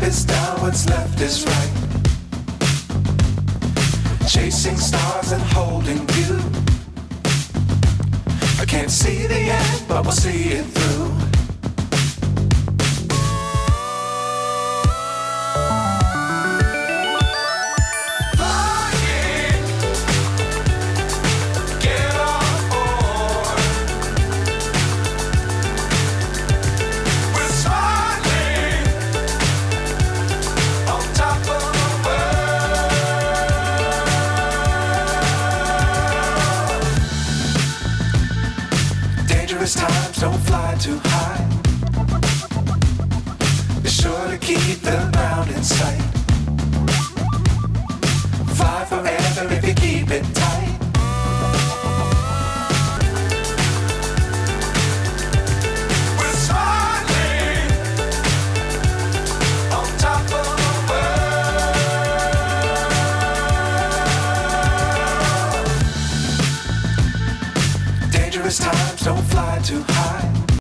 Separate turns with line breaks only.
is down, what's left is right. Chasing stars and holding you. I can't see the end, but we'll see it through. Times don't fly too high. Be sure to keep the ground in sight. Fly forever if you keep it tight. We're smiling on top of the world. Dangerous times don't fly too high.